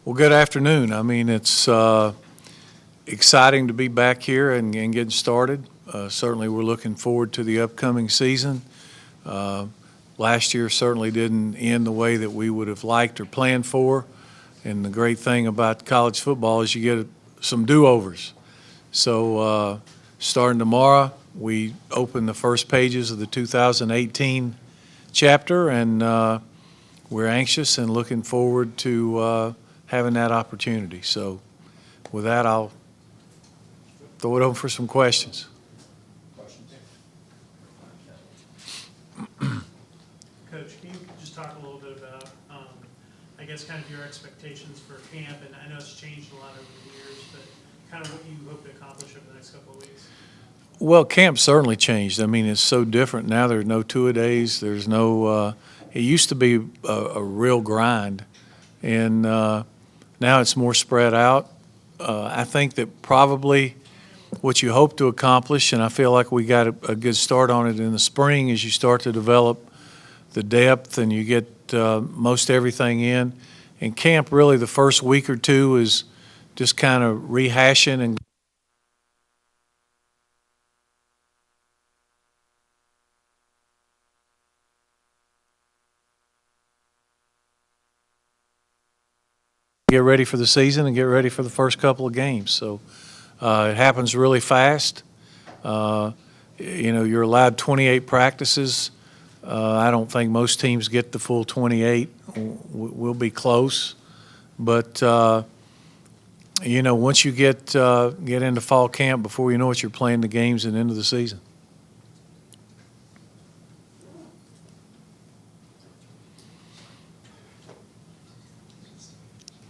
Well, good afternoon. I mean, it's exciting to be back here and getting started. Certainly, we're looking forward to the upcoming season. Uh, Last year certainly didn't end the way that we would have liked or planned for. And the great thing about college football is you get some do-overs. So starting tomorrow, we open the first pages of the 2018 chapter, and we're anxious and looking forward to having that opportunity. So with that, I'll throw it open for some questions. Coach, can you just talk a little bit about, I guess, kind of your expectations for camp? And I know it's changed a lot over the years, but kind of what you hope to accomplish over the next couple of weeks. Well, camp certainly changed. I mean, it's so different now. There's no two-a-days. There's no it used to be a real grind, and now it's more spread out. I think that probably what you hope to accomplish, and I feel like we got a good start on it in the spring, is you start to develop the depth and you get most everything in. In camp, really, the first week or two is just kind of rehashing and get ready for the season and get ready for the first couple of games. So it happens really fast. You're allowed 28 practices. I don't think most teams get the full 28. We'll be close. But, once you get into fall camp, before you know it, you're playing the games and into the season.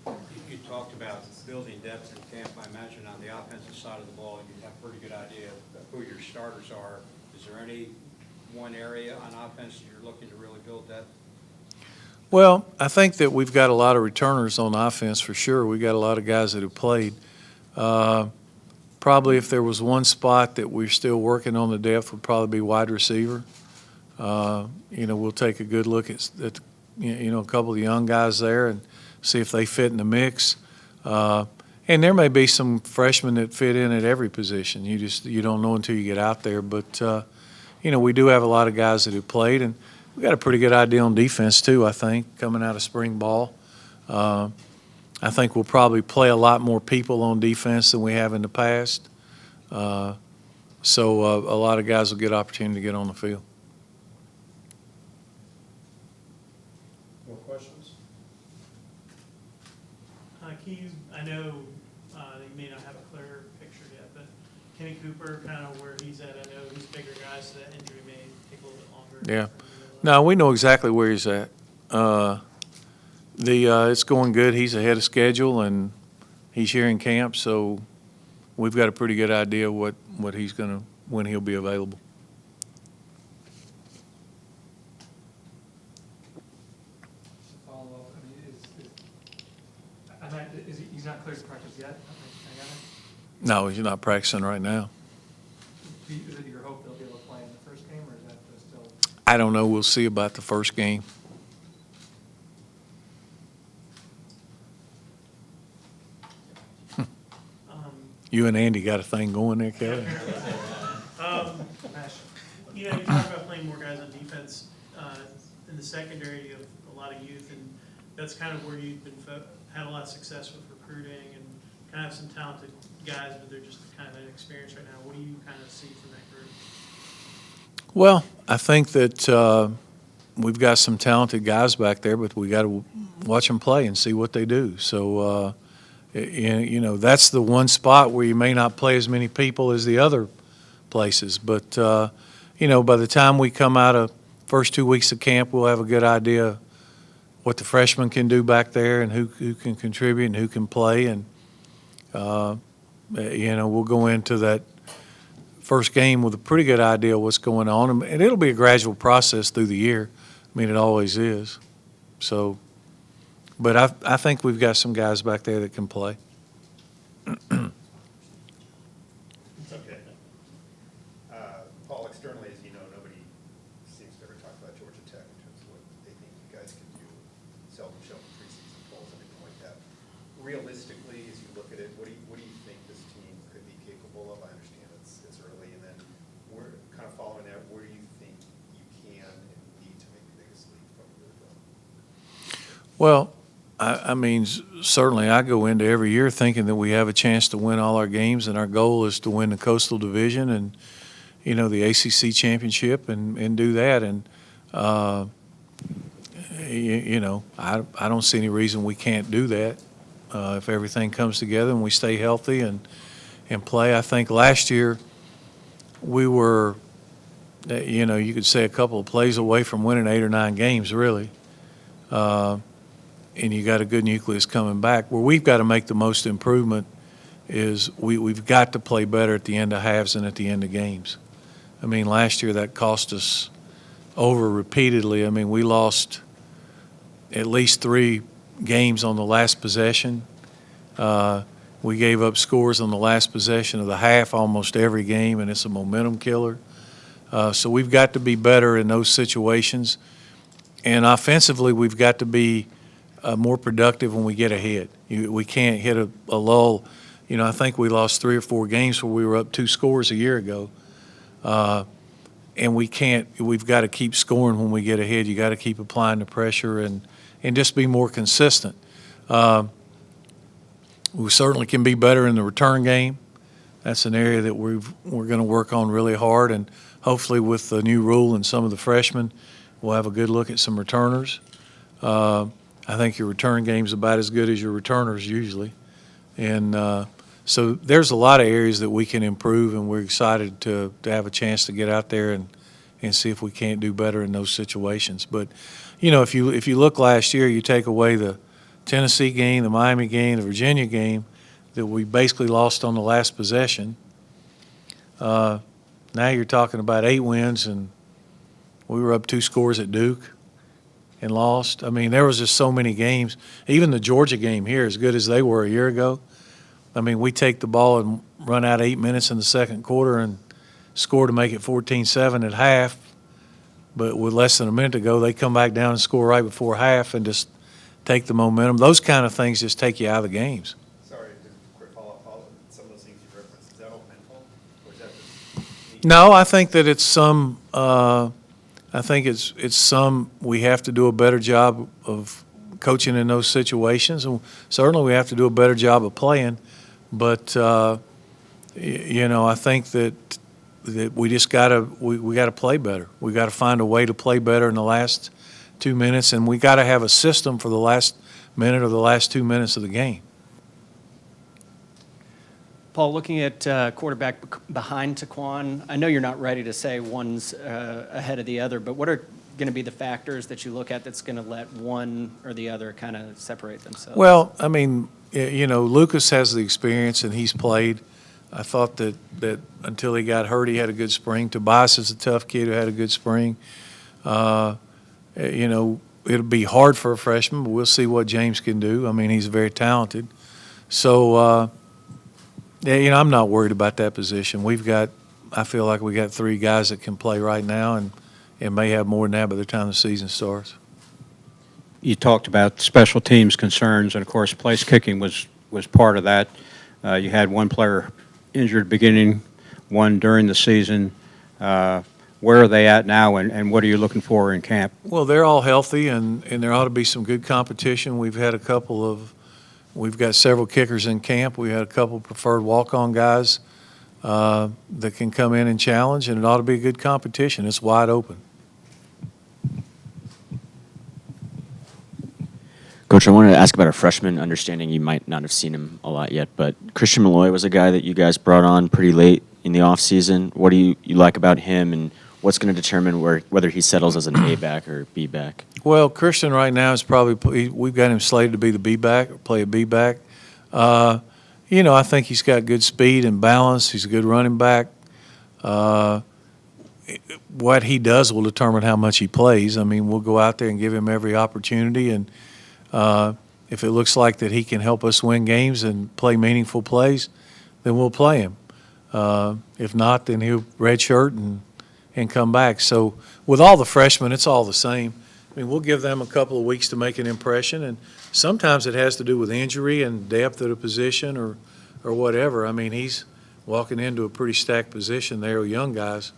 You talked about building depth in camp. I imagine on the offensive side of the ball, you have a pretty good idea of who your starters are. Is there any one area on offense that you're looking to really build depth? Well, I think that we've got a lot of returners on offense for sure. We've got a lot of guys that have played. Probably if there was one spot that we're still working on the depth would probably be wide receiver. We'll take a good look at a couple of the young guys there and see if they fit in the mix. And there may be some freshmen that fit in at every position. You don't know until you get out there. But, we do have a lot of guys that have played, and we got a pretty good idea on defense too, I think, coming out of spring ball. I think we'll probably play a lot more people on defense than we have in the past. So a lot of guys will get opportunity to get on the field. More questions? I know you may not have a clear picture yet, but Kenny Cooper, kind of where he's at, I know he's a bigger guy, so that injury may take a little bit longer. Yeah. No, we know exactly where he's at. It's going good. He's ahead of schedule, and he's here in camp, so we've got a pretty good idea when he'll be available. Follow-up, he's not cleared to practice yet? I got it. No, he's not practicing right now. Is it your hope they'll be able to play in the first game, or is that still? I don't know. We'll see about the first game. You and Andy got a thing going there, Kelly? You talk about playing more guys on defense. In the secondary, you have a lot of youth, and that's kind of where you've had a lot of success with recruiting and kind of have some talented guys, but they're just kind of inexperienced right now. What do you kind of see from that group? Well, I think that we've got some talented guys back there, but we got to watch them play and see what they do. So, that's the one spot where you may not play as many people as the other places. But, by the time we come out of first 2 weeks of camp, we'll have a good idea what the freshmen can do back there and who can contribute and who can play. And, we'll go into that first game with a pretty good idea of what's going on. And it'll be a gradual process through the year. I mean, it always is. So, but I think we've got some guys back there that can play. It's okay. Paul, externally, as you know, nobody seems to ever talk about Georgia Tech in terms of what they think you guys can do. Seldom shown preseason polls, anything like that. realistically, as you look at it, what do you think this team could be capable of? I understand it's early, and then we're kind of following that, where do you think you can and need to make the biggest leap from a year ago? Well, I mean, certainly I go into every year thinking that we have a chance to win all our games, and our goal is to win the Coastal Division and, the ACC championship and do that. And, I don't see any reason we can't do that if everything comes together and we stay healthy and play. I think last year we were, you could say a couple of plays away from winning 8 or 9 games, really. And you got a good nucleus coming back. Where we've got to make the most improvement is we've got to play better at the end of halves and at the end of games. I mean, last year that cost us over repeatedly. I mean, we lost at least 3 games on the last possession. We gave up scores on the last possession of the half almost every game, and it's a momentum killer. So we've got to be better in those situations. And offensively, we've got to be more productive when we get ahead. We can't hit a lull. I think we lost 3 or 4 games where we were up 2 scores a year ago. And we've got to keep scoring when we get ahead. You got to keep applying the pressure and just be more consistent. We certainly can be better in the return game. That's an area that we're going to work on really hard, and hopefully with the new rule and some of the freshmen, we'll have a good look at some returners. I think your return game's about as good as your returners usually. And so there's a lot of areas that we can improve, and we're excited to have a chance to get out there and see if we can't do better in those situations. But, if you look last year, you take away the Tennessee game, the Miami game, the Virginia game that we basically lost on the last possession. Now you're talking about 8 wins, and we were up 2 scores at Duke and lost. I mean, there was just so many games. Even the Georgia game here, as good as they were a year ago, I mean, we take the ball and run out 8 minutes in the second quarter and score to make it 14-7 at half. But with less than a minute to go, they come back down and score right before half and just take the momentum. Those kind of things just take you out of the games. Sorry, just a quick follow-up. Some of those things you referenced, is that all mental, or is that just? No, I think that it's some. I think it's some. We have to do a better job of coaching in those situations, and certainly we have to do a better job of playing. But I think that we just gotta play better. We got to find a way to play better in the last 2 minutes, and we got to have a system for the last minute or the last 2 minutes of the game. Paul, looking at quarterback behind Taquan, I know you're not ready to say one's ahead of the other, but what are going to be the factors that you look at that's going to let one or the other kind of separate themselves? Well, I mean, Lucas has the experience and he's played. I thought that until he got hurt, he had a good spring. Tobias is a tough kid who had a good spring. It'll be hard for a freshman, but we'll see what James can do. I mean, he's very talented. So, I'm not worried about that position. I feel like we got 3 guys that can play right now and may have more than that by the time the season starts. You talked about special teams concerns, and of course, place kicking was part of that. You had one player injured at the beginning, one during the season. Where are they at now, and what are you looking for in camp? Well, they're all healthy, and there ought to be some good competition. We've got several kickers in camp. We had a couple preferred walk-on guys that can come in and challenge, and it ought to be a good competition. It's wide open. Coach, I wanted to ask about a freshman, understanding you might not have seen him a lot yet, but Christian Malloy was a guy that you guys brought on pretty late in the offseason. What do you like about him, and what's going to determine whether he settles as an A back or B back? Well, Christian right now is probably we've got him slated to be the B back or play a B back. I think he's got good speed and balance. He's a good running back. What he does will determine how much he plays. I mean, we'll go out there and give him every opportunity, and if it looks like that he can help us win games and play meaningful plays, then we'll play him. If not, then he'll redshirt and come back. So with all the freshmen, it's all the same. I mean, we'll give them a couple of weeks to make an impression, and sometimes it has to do with injury and depth of the position or whatever. I mean, he's walking into a pretty stacked position there with young guys.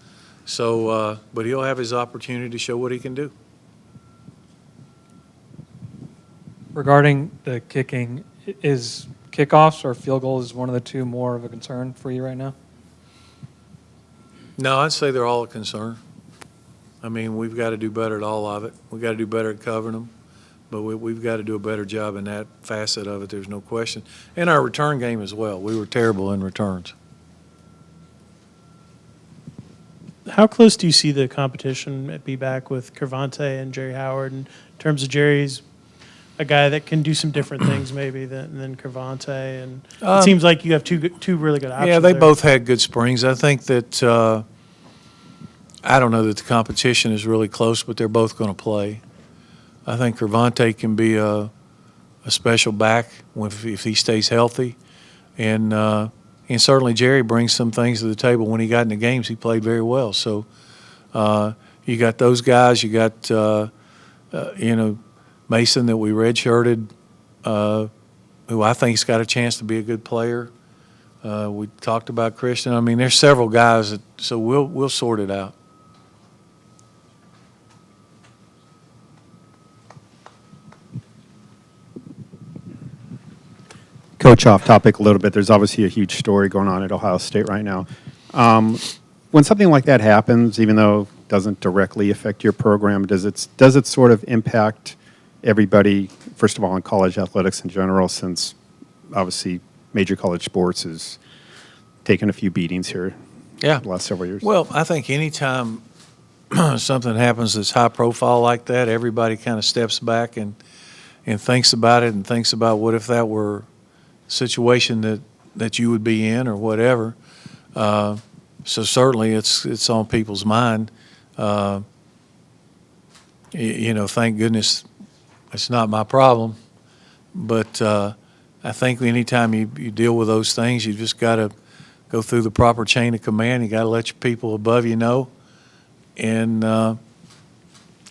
So, but he'll have his opportunity to show what he can do. Regarding the kicking, is kickoffs or field goals one of the two more of a concern for you right now? No, I'd say they're all a concern. I mean, we've got to do better at all of it. We've got to do better at covering them, but we've got to do a better job in that facet of it, there's no question. And our return game as well. We were terrible in returns. How close do you see the competition be back with Cravante and Jerry Howard in terms of Jerry's a guy that can do some different things maybe than Cravante, and it seems like you have two really good options. Yeah, they there. both had good springs. I think that I don't know that the competition is really close, but they're both going to play. I think Cravante can be a special back if he stays healthy, and certainly Jerry brings some things to the table. When he got in the games, he played very well. So you got those guys. You got Mason that we redshirted, who I think's got a chance to be a good player. We talked about Christian. I mean, there's several guys, so we'll sort it out. Coach, off topic a little bit, there's obviously a huge story going on at Ohio State right now. When something like that happens, even though it doesn't directly affect your program, does it sort of impact everybody, first of all, in college athletics in general, since obviously major college sports has taken a few beatings here the last several years? Well, I think anytime something happens that's high profile like that, everybody kind of steps back and thinks about it and thinks about what if that were a situation that you would be in or whatever. So certainly it's on people's mind. Thank goodness it's not my problem. But I think anytime you deal with those things, you just got to go through the proper chain of command. You got to let your people above you know and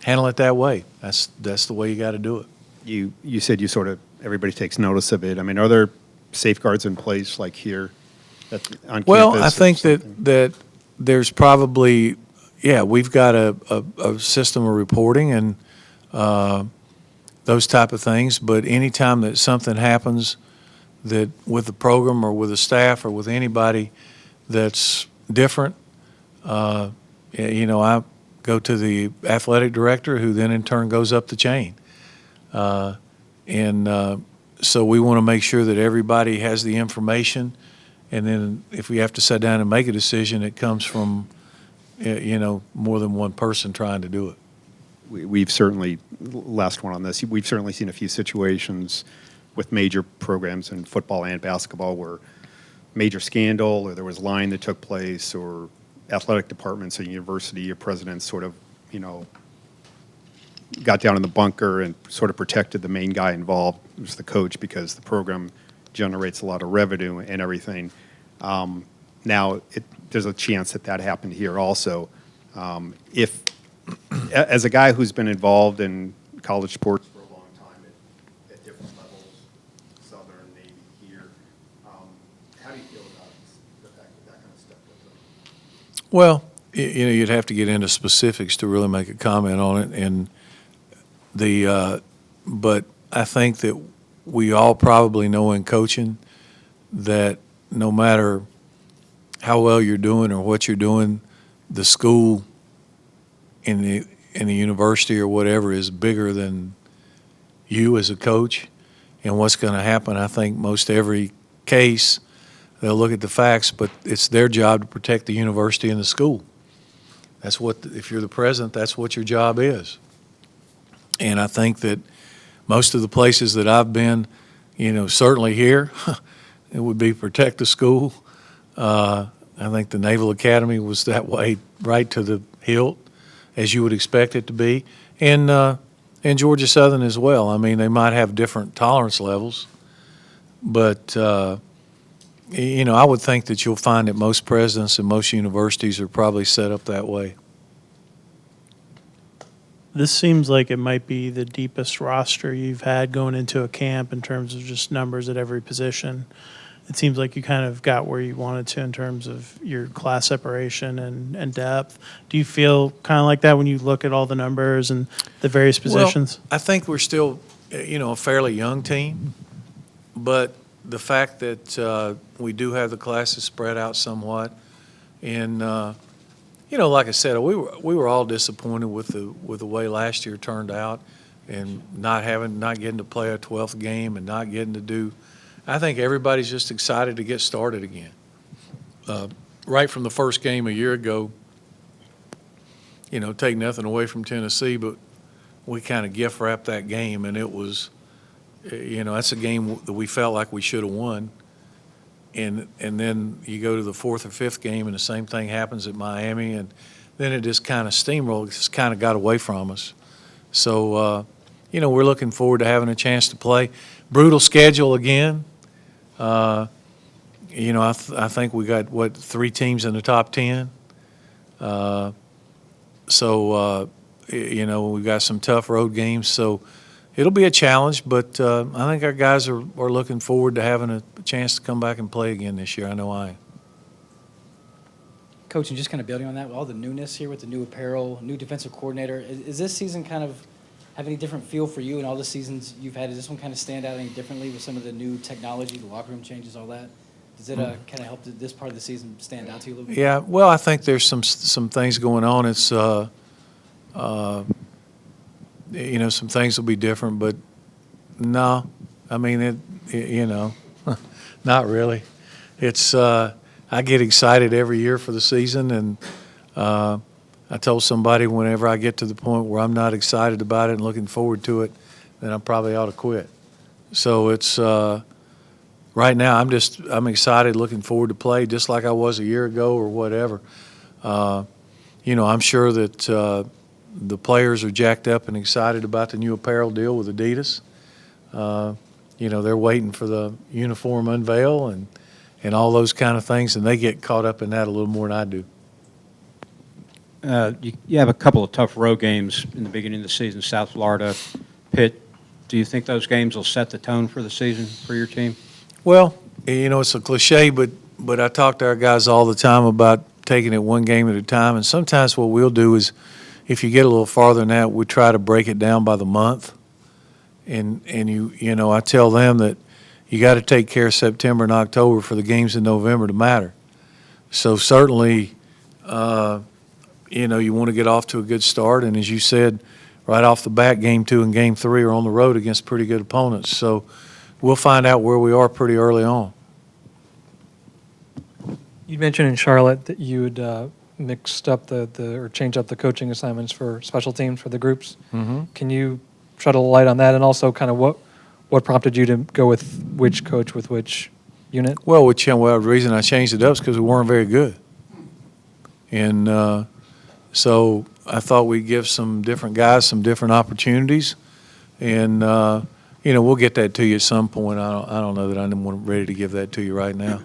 handle it that way. That's the way you got to do it. You said everybody takes notice of it. I mean, are there safeguards in place like here on Well, campus I or think something? that there's probably, we've got a system of reporting and those type of things. But anytime that something happens that with the program or with the staff or with anybody that's different, I go to the athletic director who then in turn goes up the chain. So we want to make sure that everybody has the information. And then if we have to sit down and make a decision, it comes from, more than one person trying to do it. We've certainly, last one on this, we've certainly seen a few situations with major programs in football and basketball where major scandal or there was lying that took place or athletic departments at university or presidents sort of, got down in the bunker and sort of protected the main guy involved, who was the coach, because the program generates a lot of revenue and everything. Now, there's a chance that happened here also. As a guy who's been involved in college sports for a long time at different levels, Southern, Navy, here, how do you feel about the fact that kind of stuff goes on? Well, you'd have to get into specifics to really make a comment on it. And but I think that we all probably know in coaching that no matter how well you're doing or what you're doing, the school in the university or whatever is bigger than you as a coach. And what's going to happen, I think most every case, they'll look at the facts, but it's their job to protect the university and the school. That's if you're the president, that's what your job is. And I think that most of the places that I've been, certainly here, it would be protect the school. I think the Naval Academy was that way right to the hilt, as you would expect it to be. And Georgia Southern as well. I mean, they might have different tolerance levels, but, I would think that you'll find that most presidents and most universities are probably set up that way. this seems like it might be the deepest roster you've had going into a camp in terms of just numbers at every position. It seems like you kind of got where you wanted to in terms of your class separation and depth. Do you feel kind of like that when you look at all the numbers and the various positions? Well, I think we're still, a fairly young team, but the fact that we do have the classes spread out somewhat, and like I said, we were all disappointed with the way last year turned out, and not getting to play a 12th game and not getting to do. I think everybody's just excited to get started again. Right from the first game a year ago, take nothing away from Tennessee, but we kind of gift wrapped that game, and it was, that's a game that we felt like we should have won. And then you go to the fourth or fifth game, and the same thing happens at Miami, and then it just kind of steamrolled, just kind of got away from us. So, we're looking forward to having a chance to play. Brutal schedule again. I think we got, 3 teams in the top 10. We've got some tough road games, so it'll be a challenge, but I think our guys are looking forward to having a chance to come back and play again this year. I know I am. Coach, and just kind of building on that, with all the newness here with the new apparel, new defensive coordinator, is this season kind of have any different feel for you in all the seasons you've had? Does this one kind of stand out any differently with some of the new technology, the locker room changes, all that? Does it kind of help this part of the season stand out to you a little bit? Yeah, well, I think there's some things going on. It's some things will be different, but no, I mean not really. It's I get excited every year for the season, and I told somebody whenever I get to the point where I'm not excited about it and looking forward to it, then I probably ought to quit. So it's right now I'm excited, looking forward to play, just like I was a year ago or whatever. I'm sure that the players are jacked up and excited about the new apparel deal with Adidas. They're waiting for the uniform unveil and all those kind of things, and they get caught up in that a little more than I do. You have a couple of tough road games in the beginning of the season, South Florida, Pitt. Do you think those games will set the tone for the season for your team? Well, it's a cliche, but I talk to our guys all the time about taking it one game at a time, and sometimes what we'll do is if you get a little farther than that, we try to break it down by the month. And I tell them that you got to take care of September and October for the games in November to matter. So certainly, you want to get off to a good start. And as you said, right off the bat, Game 2 and Game 3 are on the road against pretty good opponents. So we'll find out where we are pretty early on. You mentioned in Charlotte that you had mixed up or changed up the coaching assignments for special teams for the groups. Mm-hmm. Can you shed a light on that, and also kind of what prompted you to go with which coach with which unit? Well, the reason I changed it up is because we weren't very good. And so I thought we'd give some different guys some different opportunities. And, we'll get that to you at some point. I don't know that I'm ready to give that to you right now.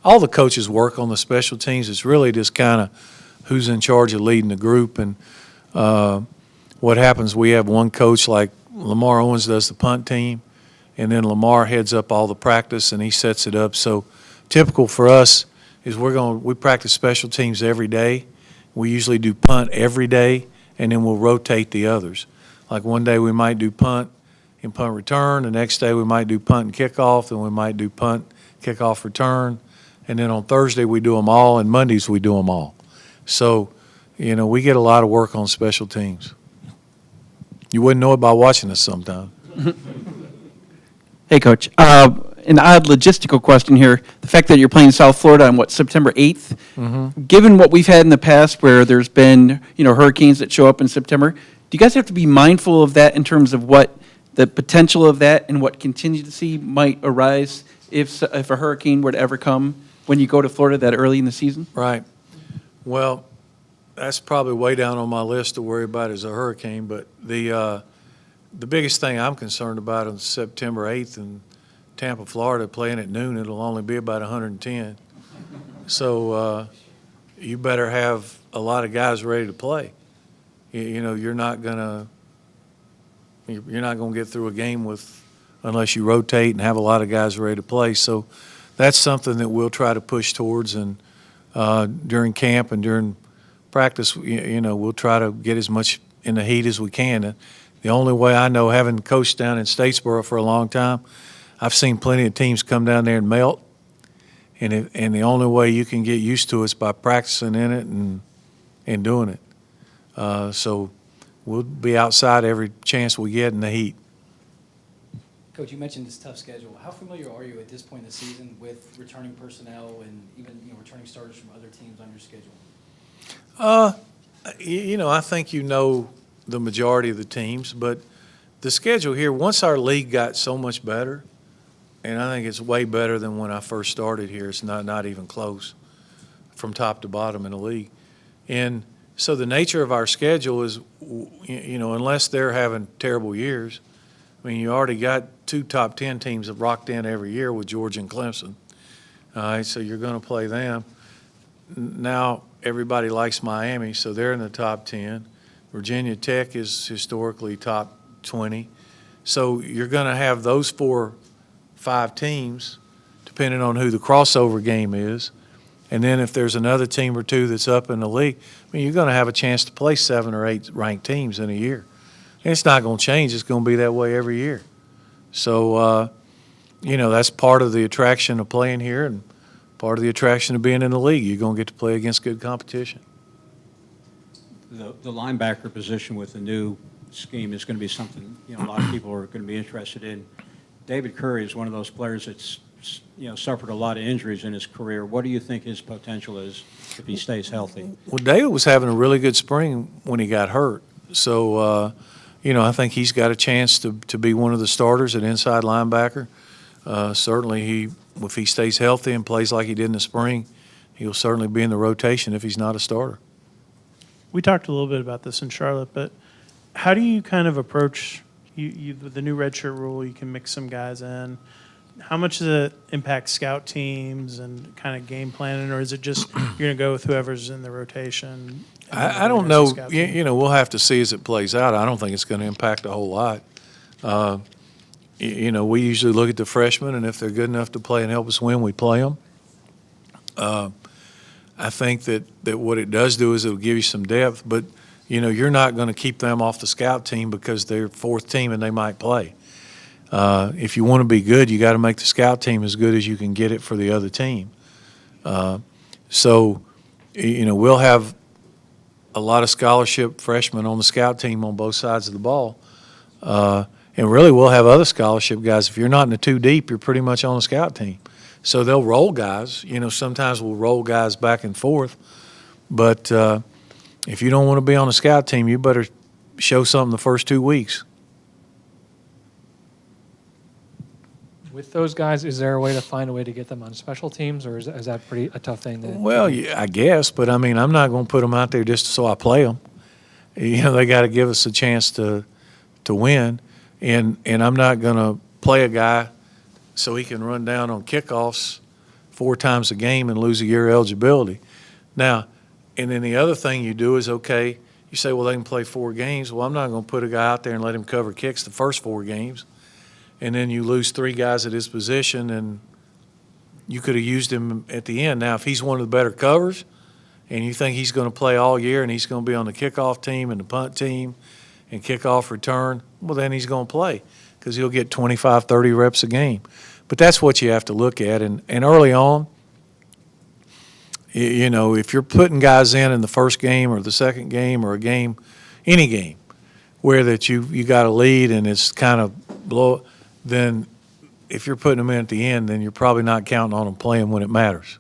All the coaches work on the special teams. It's really just kind of who's in charge of leading the group. And what happens, we have one coach like Lamar Owens does the punt team, and then Lamar heads up all the practice and he sets it up. So typical for us is we practice special teams every day. We usually do punt every day, and then we'll rotate the others. Like one day we might do punt and punt return. The next day we might do punt and kickoff. Then we might do punt, kickoff, return. And then on Thursday we do them all, and Mondays we do them all. So, we get a lot of work on special teams. You wouldn't know it by watching us sometime. Hey, Coach. An odd logistical question here. The fact that you're playing South Florida on, September 8th, given what we've had in the past where there's been, hurricanes that show up in September, do you guys have to be mindful of that in terms of what the potential of that and what contingency might arise if a hurricane were to ever come when you go to Florida that early in the season? Right. Well, that's probably way down on my list to worry about is a hurricane, but the biggest thing I'm concerned about on September 8th in Tampa, Florida, playing at noon, it'll only be about 110. So you better have a lot of guys ready to play. you're not gonna get through a game unless you rotate and have a lot of guys ready to play. So that's something that we'll try to push towards, and during camp and during practice, we'll try to get as much in the heat as we can. The only way I know, having coached down in Statesboro for a long time, I've seen plenty of teams come down there and melt, and the only way you can get used to it is by practicing in it and doing it. So we'll be outside every chance we get in the heat. Coach, you mentioned this tough schedule. How familiar are you at this point in the season with returning personnel and even returning starters from other teams on your schedule? I think the majority of the teams, but the schedule here, once our league got so much better, and I think it's way better than when I first started here. It's not even close from top to bottom in the league. And so the nature of our schedule is, unless they're having terrible years, I mean, you already got 2 top 10 teams that rocked in every year with Georgia and Clemson. All right, so you're going to play them. Now everybody likes Miami, so they're in the top 10. Virginia Tech is historically top 20. So you're going to have those 4-5 teams, depending on who the crossover game is. And then if there's another team or two that's up in the league, I mean, you're going to have a chance to play 7 or 8 ranked teams in a year. And it's not going to change. It's going to be that way every year. So, that's part of the attraction of playing here and part of the attraction of being in the league. You're going to get to play against good competition. The linebacker position with the new scheme is going to be something, a lot of people are going to be interested in. David Curry is one of those players that's, suffered a lot of injuries in his career. What do you think his potential is if he stays healthy? Well, David was having a really good spring when he got hurt. So, I think he's got a chance to be one of the starters at inside linebacker. Certainly, if he stays healthy and plays like he did in the spring, he'll certainly be in the rotation if he's not a starter. We talked a little bit about this in Charlotte, but how do you kind of approach with the new redshirt rule? You can mix some guys in. How much does it impact scout teams and kind of game planning, or is it just you're going to go with whoever's in the rotation? I don't know. We'll have to see as it plays out. I don't think it's going to impact a whole lot. We usually look at the freshmen, and if they're good enough to play and help us win, we play them. I think that what it does do is it'll give you some depth, but, you're not going to keep them off the scout team because they're 4th team and they might play. If you want to be good, you got to make the scout team as good as you can get it for the other team. So, we'll have a lot of scholarship freshmen on the scout team on both sides of the ball. And really, we'll have other scholarship guys. If you're not in the 2 deep, you're pretty much on the scout team. So they'll roll guys. Sometimes we'll roll guys back and forth. But if you don't want to be on the scout team, you better show something the first 2 weeks. With those guys, is there a way to find a way to get them on special teams, or is that a tough thing? Well, yeah, I guess, but I mean, I'm not going to put them out there just so I play them. They got to give us a chance to win, and I'm not going to play a guy so he can run down on kickoffs 4 times a game and lose a year eligibility. Now, and then the other thing you do is, okay, you say, well, they can play 4 games. Well, I'm not going to put a guy out there and let him cover kicks the first 4 games. And then you lose 3 guys at his position, and you could have used him at the end. Now, if he's one of the better covers and you think he's going to play all year and he's going to be on the kickoff team and the punt team and kickoff return, well, then he's going to play because he'll get 25, 30 reps a game. But that's what you have to look at. And early on, if you're putting guys in the first game or the second game or a game, any game, where that you got a lead and it's kind of blow, then if you're putting them in at the end, then you're probably not counting on them playing when it matters.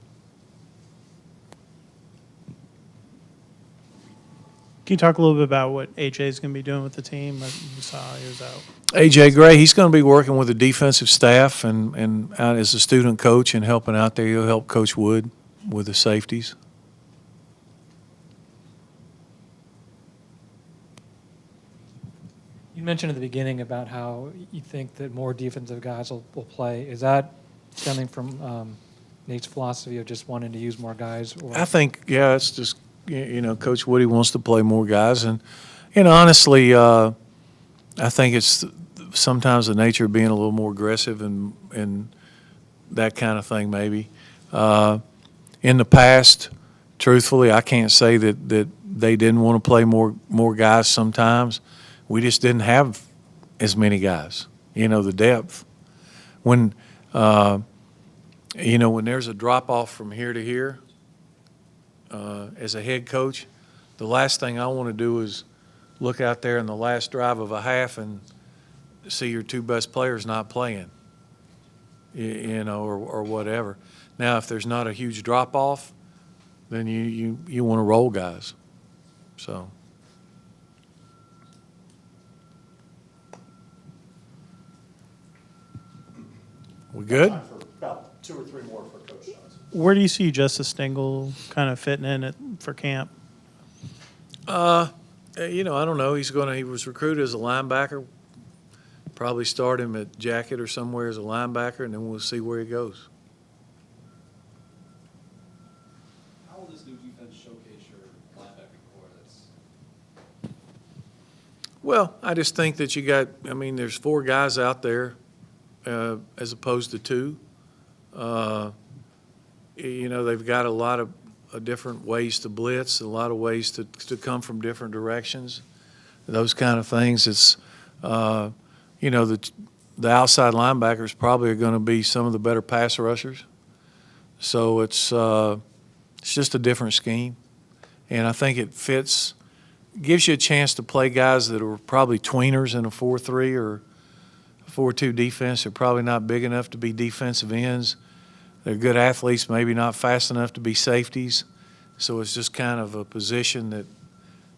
Can you talk a little bit about what AJ is going to be doing with the team? You saw he was out. AJ Gray, he's going to be working with the defensive staff and out as a student coach and helping out there. He'll help Coach Wood with the safeties. You mentioned at the beginning about how you think that more defensive guys will play. Is that stemming from Nate's philosophy of just wanting to use more guys? Or? I think, yeah, it's just, Coach Woody wants to play more guys. And, And honestly, I think it's sometimes the nature of being a little more aggressive and that kind of thing maybe. In the past, truthfully, I can't say that they didn't want to play more guys sometimes. We just didn't have as many guys, the depth. When, when there's a drop-off from here to here, as a head coach, the last thing I want to do is look out there in the last drive of a half and see your two best players not playing, or whatever. Now, if there's not a huge drop-off, then you want to roll guys. So. We good? Time for about 2 or 3 more for Coach Johnson. Where do you see Justice Stengel kind of fitting in it for camp? I don't know. He was recruited as a linebacker. Probably start him at Jacket or somewhere as a linebacker, and then we'll see where he goes. How will this new defense showcase your linebacking core? Well, I just think that there's 4 guys out there as opposed to 2. They've got a lot of different ways to blitz, a lot of ways to come from different directions, those kind of things. It's, the outside linebackers probably are going to be some of the better pass rushers. So it's just a different scheme. And I think it gives you a chance to play guys that are probably tweeners in a 4-3 or 4-2 defense. They're probably not big enough to be defensive ends. They're good athletes, maybe not fast enough to be safeties. So it's just kind of a position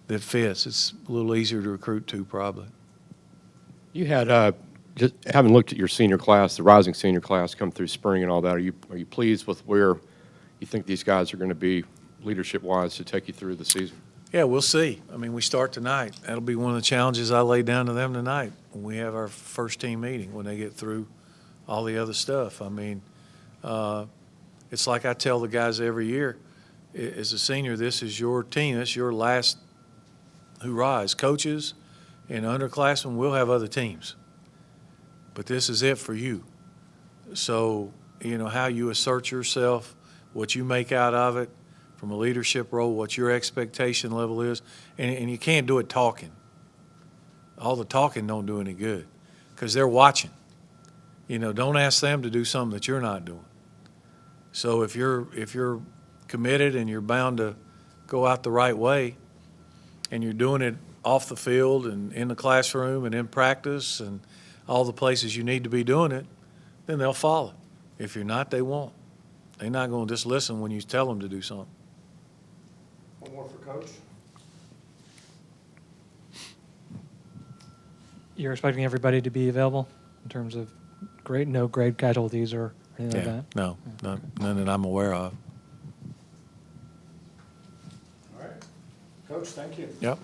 that fits. It's a little easier to recruit to, probably. You had, just having looked at your senior class, the rising senior class come through spring and all that, are you pleased with where you think these guys are going to be leadership-wise to take you through the season? Yeah, we'll see. We start tonight. That'll be one of the challenges I lay down to them tonight when we have our first team meeting, when they get through all the other stuff. It's like I tell the guys every year, as a senior, this is your team. It's your last hurrah. As coaches and underclassmen, we'll have other teams. But this is it for you. So, how you assert yourself, what you make out of it from a leadership role, what your expectation level is, and you can't do it talking. All the talking don't do any good because they're watching. Don't ask them to do something that you're not doing. So if you're committed and you're bound to go out the right way and you're doing it off the field and in the classroom and in practice and all the places you need to be doing it, then they'll follow. If you're not, they won't. They're not going to just listen when you tell them to do something. One more for Coach. You're expecting everybody to be available in terms of no grade casualties or anything like that? No, none that I'm aware of. All right. Coach, thank you. Yep.